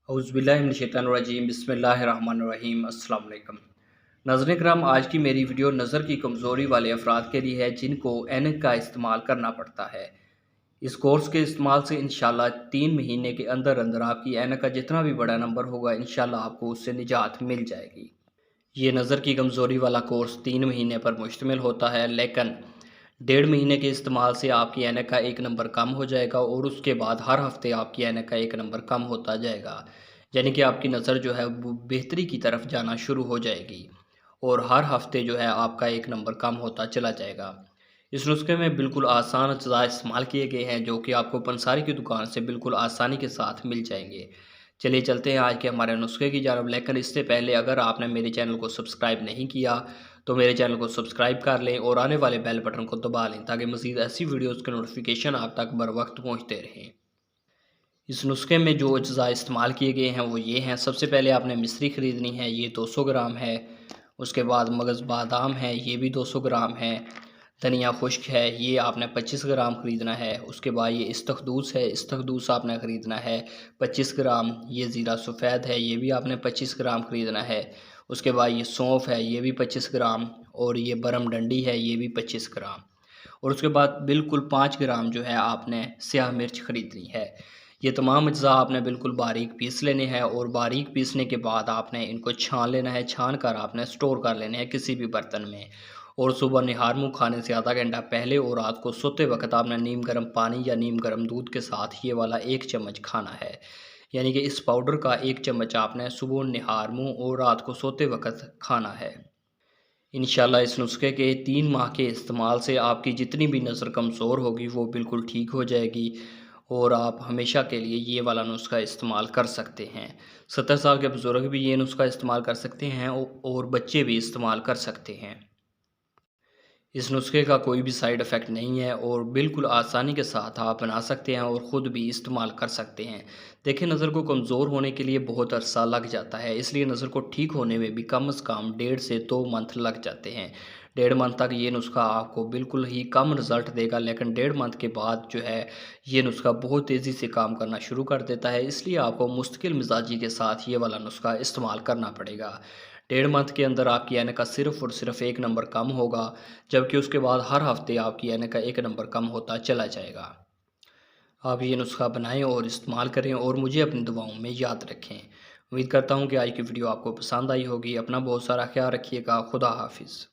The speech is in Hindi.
औज़ुबिल्लाहिमिनश्शैतानिर्रजीम बिस्मिल्लाहिर्रहमानिर्रहीम अस्सलाम वालेकुम। नाज़रीन किराम, आज की मेरी वीडियो नज़र की कमज़ोरी वाले अफराद के लिए है जिनको ऐनक का इस्तेमाल करना पड़ता है। इस कोर्स के इस्तेमाल से इंशाल्लाह 3 महीने के अंदर अंदर आपकी ऐनक का जितना भी बड़ा नंबर होगा इंशाल्लाह आपको उससे निजात मिल जाएगी। ये नज़र की कमज़ोरी वाला कोर्स 3 महीने पर मुश्तमिल होता है, लेकिन 1.5 महीने के इस्तेमाल से आपकी ऐनक का 1 नंबर कम हो जाएगा और उसके बाद हर हफ़्ते आपकी ऐनक का 1 नंबर कम होता जाएगा। यानी कि आपकी नज़र जो है वो बेहतरी की तरफ जाना शुरू हो जाएगी और हर हफ़्ते जो है आपका 1 नंबर कम होता चला जाएगा। इस नुस्खे में बिल्कुल आसान अज्जा इस्तेमाल किए गए हैं जो कि आपको पंसारी की दुकान से बिल्कुल आसानी के साथ मिल जाएंगे। चलिए चलते हैं आज के हमारे नुस्खे की जानब, लेकिन इससे पहले अगर आपने मेरे चैनल को सब्सक्राइब नहीं किया तो मेरे चैनल को सब्सक्राइब कर लें और आने वाले बेल बटन को दबा लें ताकि मज़ीद ऐसी वीडियोज़ के नोटिफिकेशन आप तक बर वक्त पहुँचते रहें। इस नुस्खे में जो अज्जा इस्तेमाल किए गए हैं वो ये हैं। सबसे पहले आपने मिश्री ख़रीदनी है, ये 200 ग्राम है। उसके बाद मगज़ बादाम है, ये भी 200 ग्राम है। धनिया खुश्क है, ये आपने 25 ग्राम ख़रीदना है। उसके बाद ये इस्तखदूस है, इस्तखदूस आपने ख़रीदना है 25 ग्राम। ये ज़ीरा सफ़ेद है, ये भी आपने 25 ग्राम ख़रीदना है। उसके बाद ये सौंफ है, ये भी 25 ग्राम। और ये बरम डंडी है, ये भी 25 ग्राम। और उसके बाद बिल्कुल 5 ग्राम जो है आपने स्याह मिर्च ख़रीदनी है। ये तमाम अज्जा आपने बिल्कुल बारीक पीस लेने हैं और बारीक पीसने के बाद आपने इनको छान लेना है। छान कर आपने स्टोर कर लेने हैं किसी भी बर्तन में। और सुबह निहार मुँह खाने से आधा घंटा पहले और रात को सोते वक़्त आपने नीम गर्म पानी या नीम गर्म दूध के साथ ये वाला 1 चम्मच खाना है। यानी कि इस पाउडर का 1 चम्मच आपने सुबह निहार मुँह और रात को सोते वक़्त खाना है। इंशाल्लाह इस नुस्खे के 3 माह के इस्तेमाल से आपकी जितनी भी नज़र कमज़ोर होगी वो बिल्कुल ठीक हो जाएगी और आप हमेशा के लिए ये वाला नुस्खा इस्तेमाल कर सकते हैं। 70 साल के बुज़ुर्ग भी ये नुस्खा इस्तेमाल कर सकते हैं और बच्चे भी इस्तेमाल कर सकते हैं। इस नुस्खे का कोई भी साइड इफ़ेक्ट नहीं है और बिल्कुल आसानी के साथ आप बना सकते हैं और ख़ुद भी इस्तेमाल कर सकते हैं। देखिए, नज़र को कमज़ोर होने के लिए बहुत अरसा लग जाता है, इसलिए नज़र को ठीक होने में भी कम से कम 1.5 से 2 मंथ लग जाते हैं। 1.5 मंथ तक ये नुस्खा आपको बिल्कुल ही कम रिज़ल्ट देगा, लेकिन 1.5 मंथ के बाद जो है ये नुस्खा बहुत तेज़ी से काम करना शुरू कर देता है। इसलिए आपको मुस्तकिल मिजाजी के साथ ये वाला नुस्खा इस्तेमाल करना पड़ेगा। 1.5 मंथ के अंदर आपकी ऐनक का सिर्फ़ और सिर्फ 1 नंबर कम होगा, जबकि उसके बाद हर हफ़्ते आपकी ऐनक का 1 नंबर कम होता चला जाएगा। आप ये नुस्खा बनाएँ और इस्तेमाल करें और मुझे अपनी दुआओं में याद रखें। उम्मीद करता हूँ कि आज की वीडियो आपको पसंद आई होगी। अपना बहुत सारा ख़्याल रखिएगा। खुदा हाफ़िज़।